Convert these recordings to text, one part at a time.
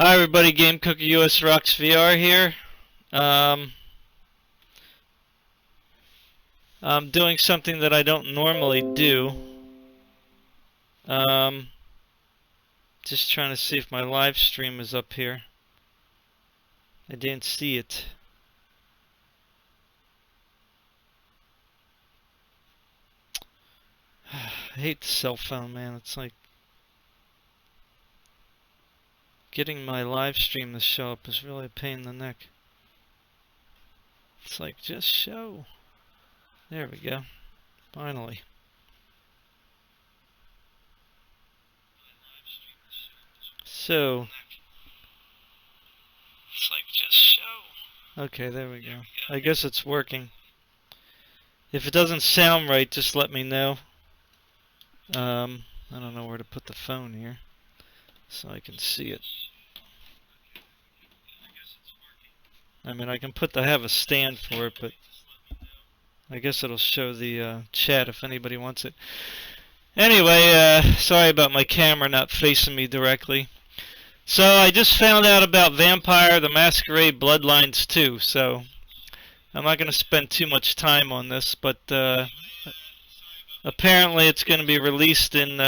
Hi everybody, Game Cooker US Rocks VR here. Um, I'm doing something that I don't normally do. Just trying to see if my live stream is up here. I didn't see it. I hate the cell phone, man. It's like getting my live stream to show up is really a pain in the neck. It's like, just show. There we go. Finally. So, it's like, just show. Okay, there we go. I guess it's working. If it doesn't sound right, just let me know. I don't know where to put the phone here so I can see it. I mean, I have a stand for it, but I guess it'll show the chat if anybody wants it. Anyway, sorry about my camera not facing me directly. So I just found out about Vampire the Masquerade Bloodlines 2, so I'm not going to spend too much time on this, but apparently it's going to be released in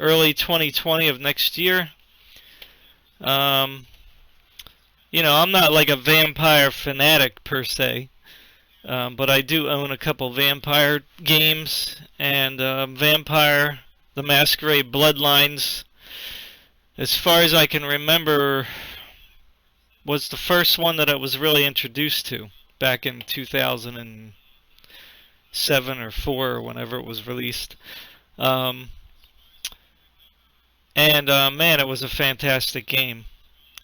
early 2020 of next year. You know, I'm not like a vampire fanatic per se, but I do own a couple vampire games, and Vampire the Masquerade Bloodlines, as far as I can remember, was the first one that I was really introduced to back in 2007 or 4 or whenever it was released. Man, it was a fantastic game.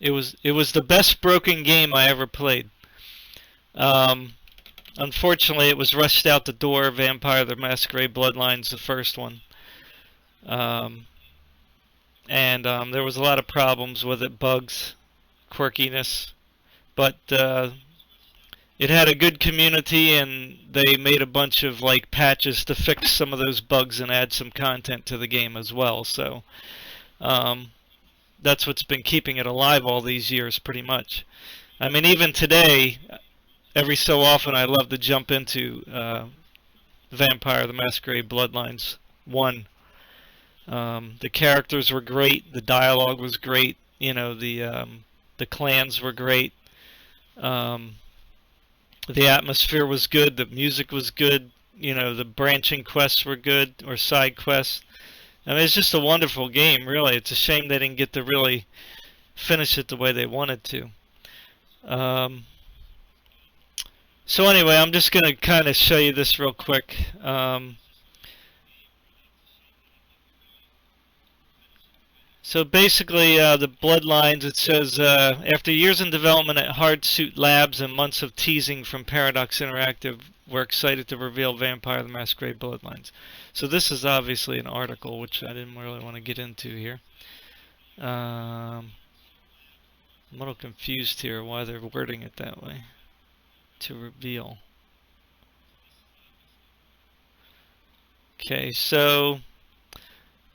It was the best broken game I ever played. Unfortunately, it was rushed out the door. Vampire the Masquerade Bloodlines, the first one. There was a lot of problems with it, bugs, quirkiness, but it had a good community, and they made a bunch of like patches to fix some of those bugs and add some content to the game as well. So that's what's been keeping it alive all these years, pretty much. I mean, even today, every so often I love to jump into Vampire the Masquerade Bloodlines 1. The characters were great, the dialogue was great, you know, the clans were great, the atmosphere was good, the music was good, you know, the branching quests were good, or side quests. I mean, it's just a wonderful game, really. It's a shame they didn't get to really finish it the way they wanted to. So anyway, I'm just going to kind of show you this real quick. So basically, the Bloodlines, it says, after years in development at Hardsuit Labs and months of teasing from Paradox Interactive, we're excited to reveal Vampire the Masquerade Bloodlines. So this is obviously an article, which I didn't really want to get into here. I'm a little confused here why they're wording it that way. To reveal. Okay, so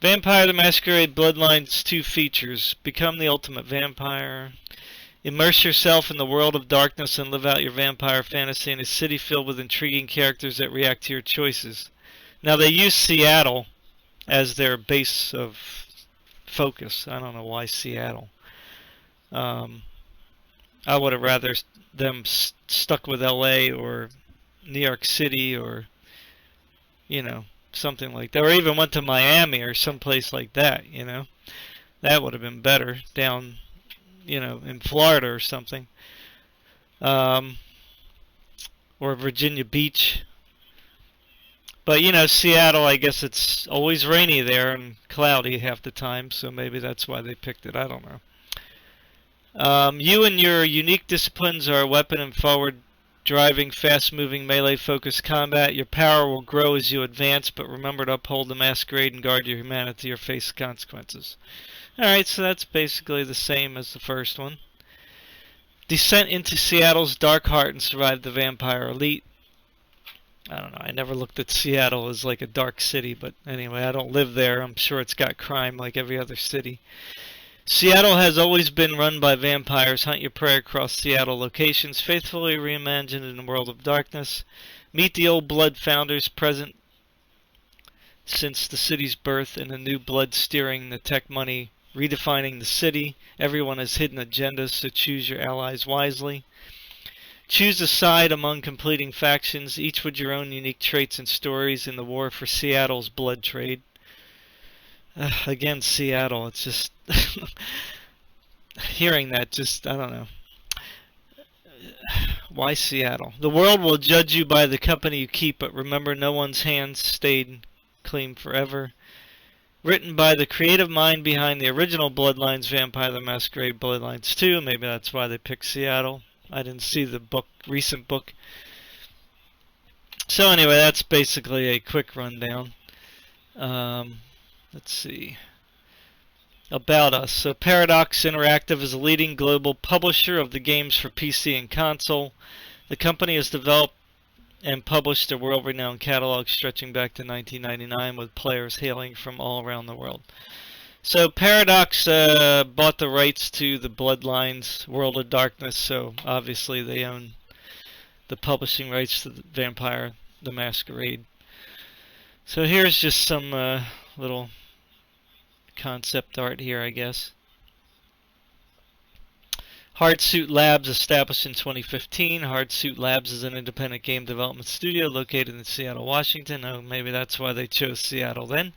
Vampire the Masquerade Bloodlines 2 features. Become the ultimate vampire. Immerse yourself in the world of darkness and live out your vampire fantasy in a city filled with intriguing characters that react to your choices. Now, they use Seattle as their base of focus. I don't know why Seattle. I would have rather them stuck with LA or New York City, or, you know, something like that, or even went to Miami or someplace like that, you know. That would have been better, down, you know, in Florida or something, or Virginia Beach. But, you know, Seattle, I guess it's always rainy there and cloudy half the time, so maybe that's why they picked it. I don't know. You and your unique disciplines are weapon and forward driving, fast-moving, melee-focused combat. Your power will grow as you advance, but remember to uphold the masquerade and guard your humanity or face consequences. Alright, so that's basically the same as the first one. Descent into Seattle's dark heart and survive the vampire elite. I don't know, I never looked at Seattle as like a dark city, but anyway, I don't live there. I'm sure it's got crime like every other city. Seattle has always been run by vampires. Hunt your prey across Seattle locations, faithfully reimagined in a world of darkness. Meet the old blood founders present since the city's birth and the new blood steering the tech money, redefining the city. Everyone has hidden agendas, so choose your allies wisely. Choose a side among completing factions, each with your own unique traits and stories in the war for Seattle's blood trade. Again, Seattle, it's just... hearing that, just, I don't know. Why Seattle? The world will judge you by the company you keep, but remember, no one's hands stayed clean forever. Written by the creative mind behind the original Bloodlines, Vampire the Masquerade Bloodlines 2. Maybe that's why they picked Seattle. I didn't see the recent book. So anyway, that's basically a quick rundown. Let's see. About us. So Paradox Interactive is a leading global publisher of the games for PC and console. The company has developed and published a world-renowned catalog stretching back to 1999 with players hailing from all around the world. So Paradox bought the rights to the Bloodlines World of Darkness, so obviously they own the publishing rights to the Vampire the Masquerade. So here's just some little concept art here, I guess. Hardsuit Labs, established in 2015. Hardsuit Labs is an independent game development studio located in Seattle, Washington. Oh, maybe that's why they chose Seattle then.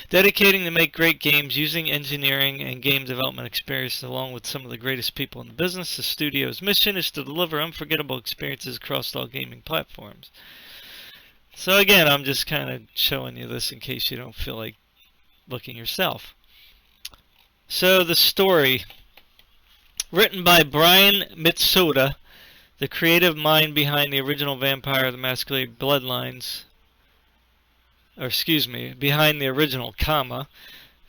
Dedicating to make great games using engineering and game development experience along with some of the greatest people in the business. The studio's mission is to deliver unforgettable experiences across all gaming platforms. So again, I'm just kind of showing you this in case you don't feel like looking yourself. So the story, written by Brian Mitsoda, the creative mind behind the original Vampire the Masquerade Bloodlines, or excuse me, behind the original,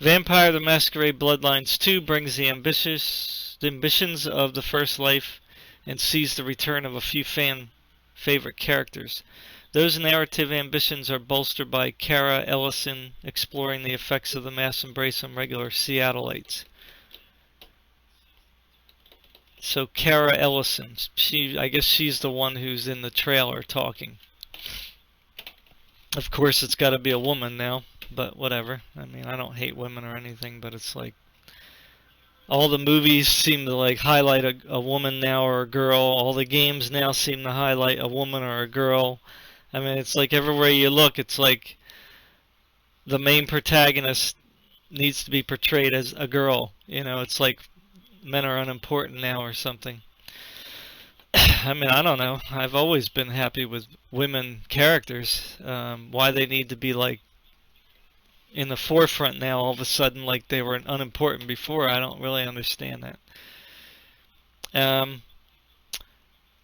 Vampire the Masquerade Bloodlines 2 brings the ambitions of the first life and sees the return of a few fan favorite characters. Those narrative ambitions are bolstered by Kara Ellison exploring the effects of the mass embrace on regular Seattleites. So Kara Ellison, I guess she's the one who's in the trailer talking. Of course it's got to be a woman now, but whatever. I mean, I don't hate women or anything, but it's like all the movies seem to like highlight a woman now or a girl. All the games now seem to highlight a woman or a girl. I mean, it's like everywhere you look, it's like the main protagonist needs to be portrayed as a girl. You know, it's like men are unimportant now or something. I mean, I don't know. I've always been happy with women characters. Why they need to be like in the forefront now all of a sudden like they were unimportant before, I don't really understand that.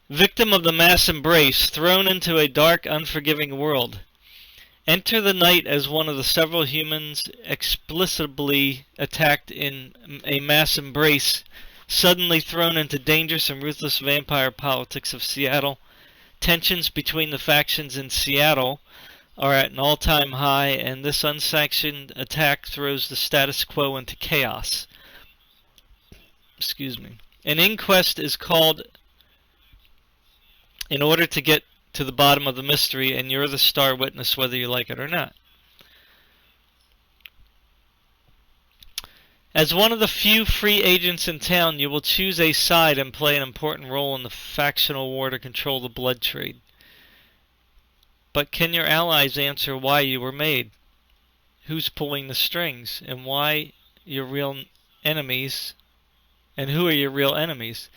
Victim of the mass embrace, thrown into a dark, unforgiving world. Enter the night as one of the several humans explicitly attacked in a mass embrace, suddenly thrown into dangerous and ruthless vampire politics of Seattle. Tensions between the factions in Seattle are at an all-time high, and this unsanctioned attack throws the status quo into chaos. Excuse me. An inquest is called in order to get to the bottom of the mystery, and you're the star witness whether you like it or not. As one of the few free agents in town, you will choose a side and play an important role in the factional war to control the blood trade. But can your allies answer why you were made? Who's pulling the strings? And why your real enemies? And who are your real enemies?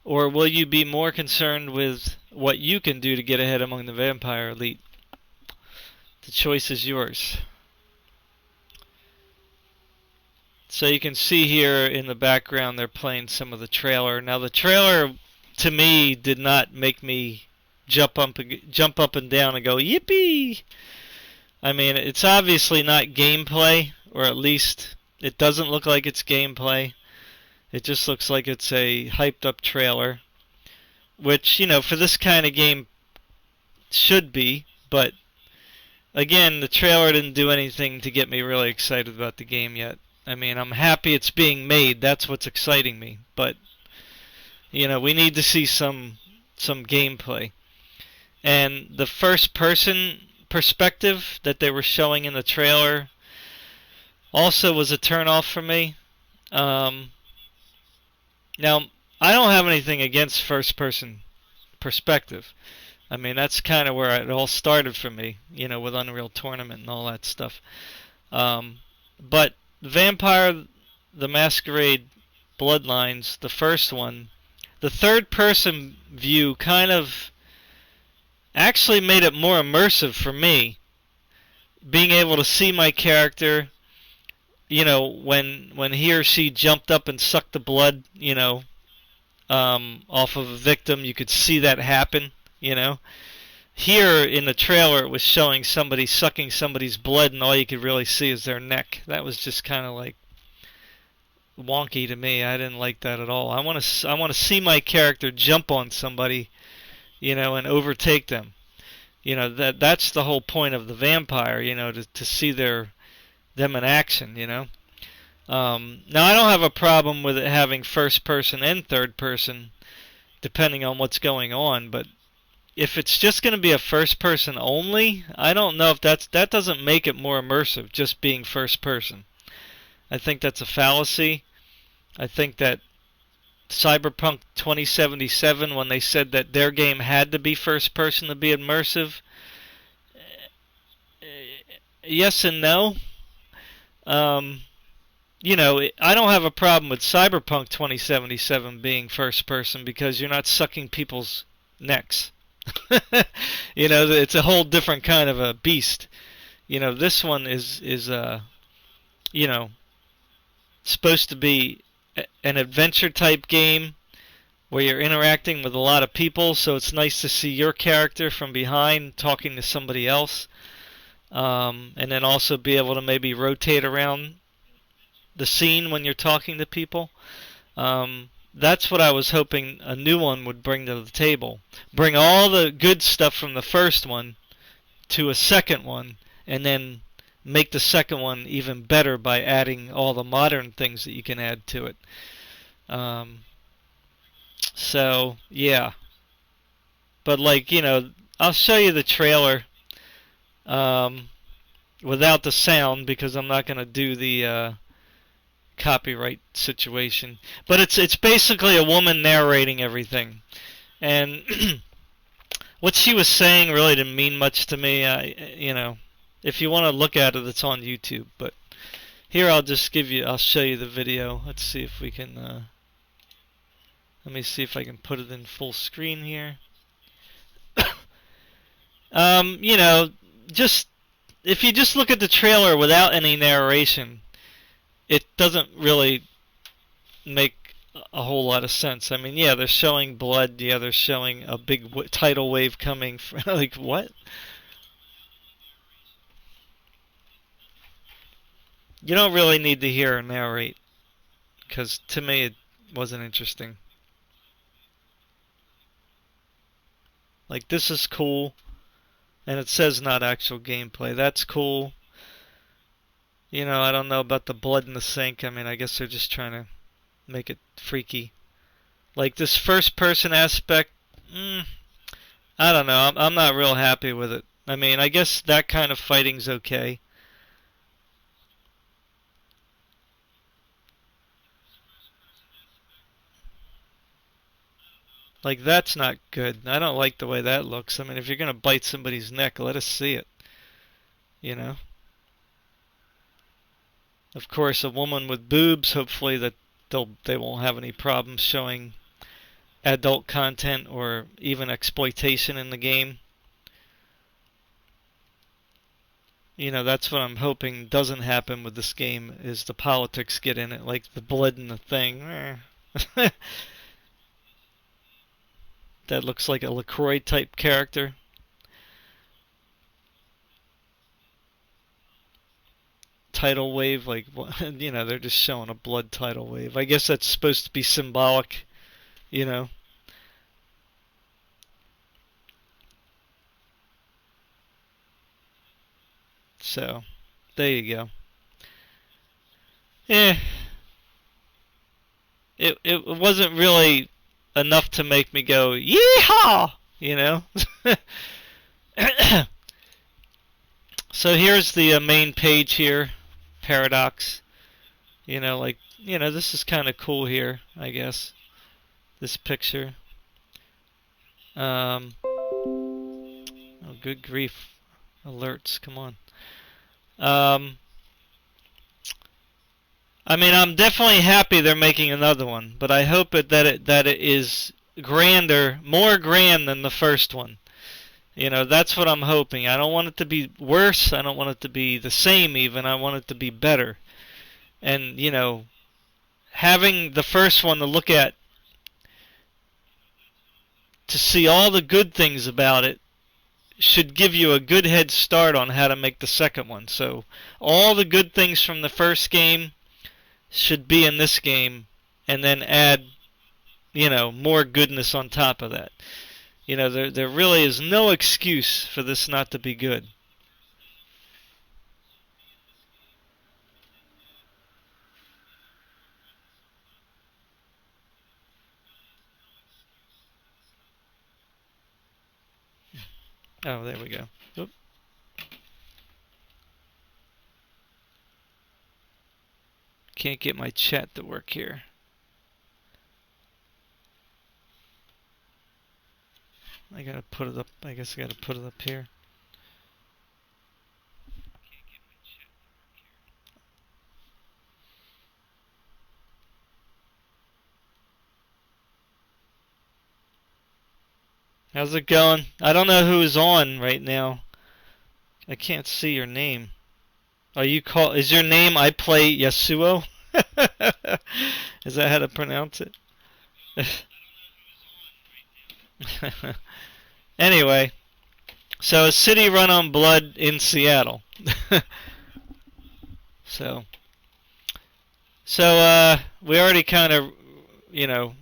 Or will you be more concerned with what you can do to get ahead among the vampire elite? The choice is yours. So you can see here in the background they're playing some of the trailer. Now the trailer to me did not make me jump up and down and go yippee. I mean, it's obviously not gameplay, or at least it doesn't look like it's gameplay. It just looks like it's a hyped up trailer, which, you know, for this kind of game should be, but again, the trailer didn't do anything to get me really excited about the game yet. I mean, I'm happy it's being made. That's what's exciting me. But we need to see some gameplay. And the first person perspective that they were showing in the trailer also was a turnoff for me. Um, Now, I don't have anything against first person perspective. I mean, that's kind of where it all started for me, with Unreal Tournament and all that stuff. But Vampire the Masquerade Bloodlines, the first one, the third person view kind of actually made it more immersive for me. Being able to see my character, when he or she jumped up and sucked the blood, off of a victim, you could see that happen, Here in the trailer, it was showing somebody sucking somebody's blood, and all you could really see is their neck. That was just kind of like wonky to me. I didn't like that at all. I want to see my character jump on somebody, and overtake them. That's the whole point of the vampire, to see them in action, Now I don't have a problem with it having first person and third person, depending on what's going on, but if it's just going to be a first person only, I don't know if that doesn't make it more immersive, just being first person. I think that's a fallacy. I think that Cyberpunk 2077, when they said that their game had to be first person to be immersive, yes and no. Um, I don't have a problem with Cyberpunk 2077 being first person because you're not sucking people's necks. It's a whole different kind of a beast. This one is you know, supposed to be an adventure type game where you're interacting with a lot of people, so it's nice to see your character from behind talking to somebody else. And then also be able to maybe rotate around the scene when you're talking to people. That's what I was hoping a new one would bring to the table. Bring all the good stuff from the first one to a second one, and then make the second one even better by adding all the modern things that you can add to it. So, yeah. But, I'll show you the trailer without the sound because I'm not going to do the copyright situation. But it's basically a woman narrating everything. And what she was saying really didn't mean much to me. If you want to look at it, it's on YouTube. But here I'll show you the video. Let's see if we can, let me see if I can put it in full screen here. Just if you just look at the trailer without any narration, it doesn't really make a whole lot of sense. I mean, yeah, they're showing blood. Yeah, they're showing a big tidal wave coming. Like, what? You don't really need to hear her narrate, because to me it wasn't interesting. Like, this is cool, and it says not actual gameplay. That's cool. I don't know about the blood in the sink. I mean, I guess they're just trying to make it freaky. Like, this first person aspect, I don't know. I'm not real happy with it. I mean, I guess that kind of fighting's okay. Like, that's not good. I don't like the way that looks. I mean, if you're going to bite somebody's neck, let us see it. You know? Of course, a woman with boobs, hopefully that they won't have any problems showing adult content or even exploitation in the game. That's what I'm hoping doesn't happen with this game, is the politics get in it, like the blood in the thing. That looks like a LaCroix type character. Tidal wave, like, they're just showing a blood tidal wave. I guess that's supposed to be symbolic, you know. So, there you go. eh, it wasn't really enough to make me go yeehaw, you know. So here's the main page here, Paradox. You know, like, you know, this is kind of cool here, I guess. This picture. Oh, good grief. Alerts, come on. I mean, I'm definitely happy they're making another one, but I hope that it is grander, more grand than the first one. You know, that's what I'm hoping. I don't want it to be worse. I don't want it to be the same even. I want it to be better. And, you know, having the first one to look at to see all the good things about it should give you a good head start on how to make the second one. So all the good things from the first game should be in this game, and then add, you know, more goodness on top of that. You know, there really is no excuse for this not to be good. Oh, there we go. Oop. Can't get my chat to work here. I gotta put it up. I guess I gotta put it up here. How's it going? I don't know who is on right now. I can't see your name. Are you call? Is your name I Play Yasuo? Is that how to pronounce it? Anyway, so a city run on blood in Seattle. so, we already kind of, you know,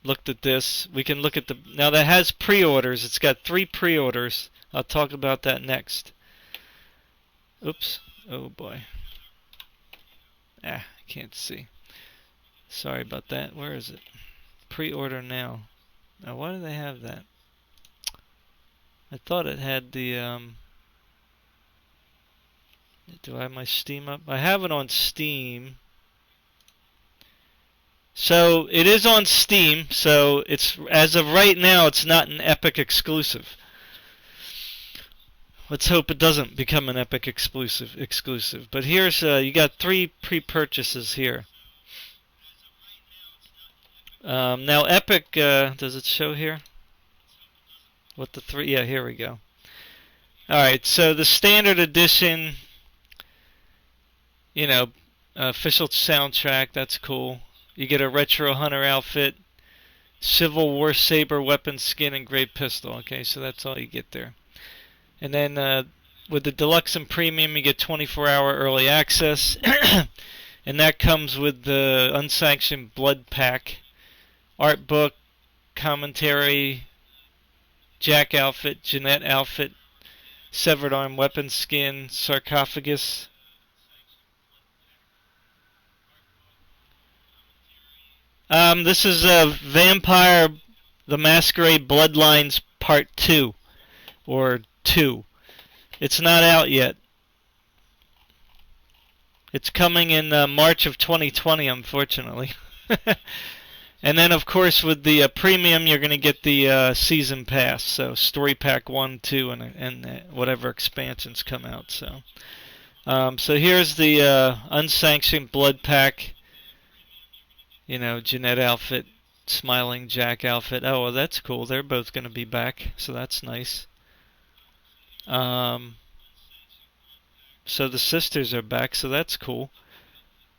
looked at this. We can look at the now that has pre-orders. It's got 3 pre-orders. I'll talk about that next. Oops. Oh boy. I can't see. Sorry about that. Where is it? Pre-order now. Now, why do they have that? I thought it had the, do I have my Steam up? I have it on Steam. So, it is on Steam, so it's, as of right now, it's not an Epic exclusive. Let's hope it doesn't become an Epic exclusive. But here's, you got 3 pre-purchases here. Now Epic, does it show here? What the 3, yeah, here we go. Alright, so the standard edition, you know, official soundtrack, that's cool. You get a retro hunter outfit, Civil War saber, weapon skin, and great pistol. Okay, so that's all you get there. And then with the deluxe and premium, you get 24-hour early access, and that comes with the unsanctioned blood pack, art book, commentary, Jack outfit, Jeanette outfit, severed arm weapon skin, sarcophagus. This is Vampire the Masquerade Bloodlines Part 2, or 2. It's not out yet. It's coming in March of 2020, unfortunately. And then, of course, with the premium, you're going to get the season pass. So, story pack 1, 2, and whatever expansions come out. So, so here's the unsanctioned blood pack. You know, Jeanette outfit, smiling Jack outfit. Oh, well, that's cool. They're both going to be back, so that's nice. So the sisters are back, so that's cool.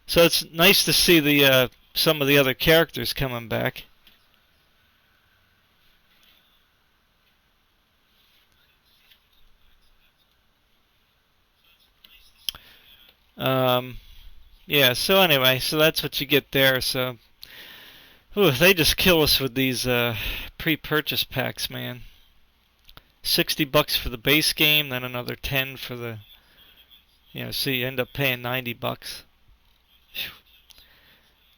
So it's nice to see the some of the other characters coming back. Yeah, so anyway, so that's what you get there. So, ooh, they just kill us with these pre-purchase packs, man. $60 for the base game, then another 10 for the, you know, so you end up paying $90.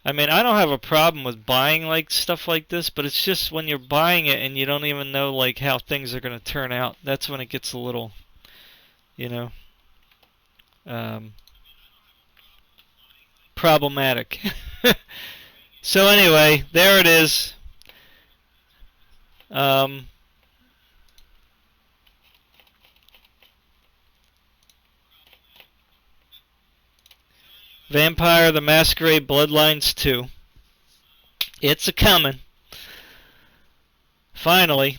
I mean, I don't have a problem with buying like stuff like this, but it's just when you're buying it and you don't even know like how things are going to turn out. That's when it gets a little, you know, um, problematic. So anyway, there it is. Um, Vampire the Masquerade Bloodlines 2. It's a coming. Finally.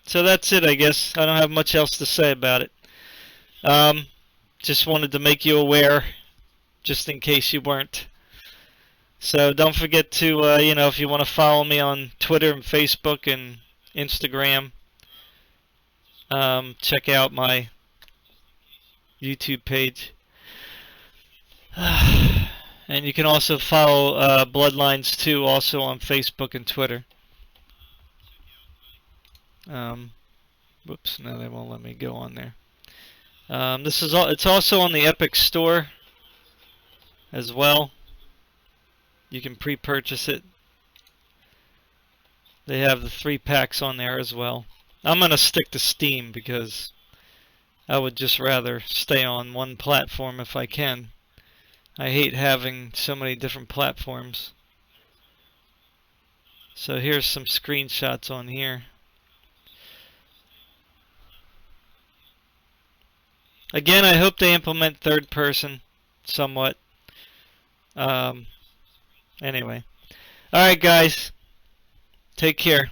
So that's it, I guess. I don't have much else to say about it. Just wanted to make you aware, just in case you weren't. So don't forget to, if you want to follow me on Twitter and Facebook and Instagram, check out my YouTube page. And you can also follow Bloodlines 2 also on Facebook and Twitter. Whoops, no, they won't let me go on there. It's also on the Epic Store as well. You can pre-purchase it. They have the 3 packs on there as well. I'm gonna stick to Steam because I would just rather stay on one platform if I can. I hate having so many different platforms. So here's some screenshots on here. Again, I hope they implement third person somewhat. Anyway. Alright guys. Take care.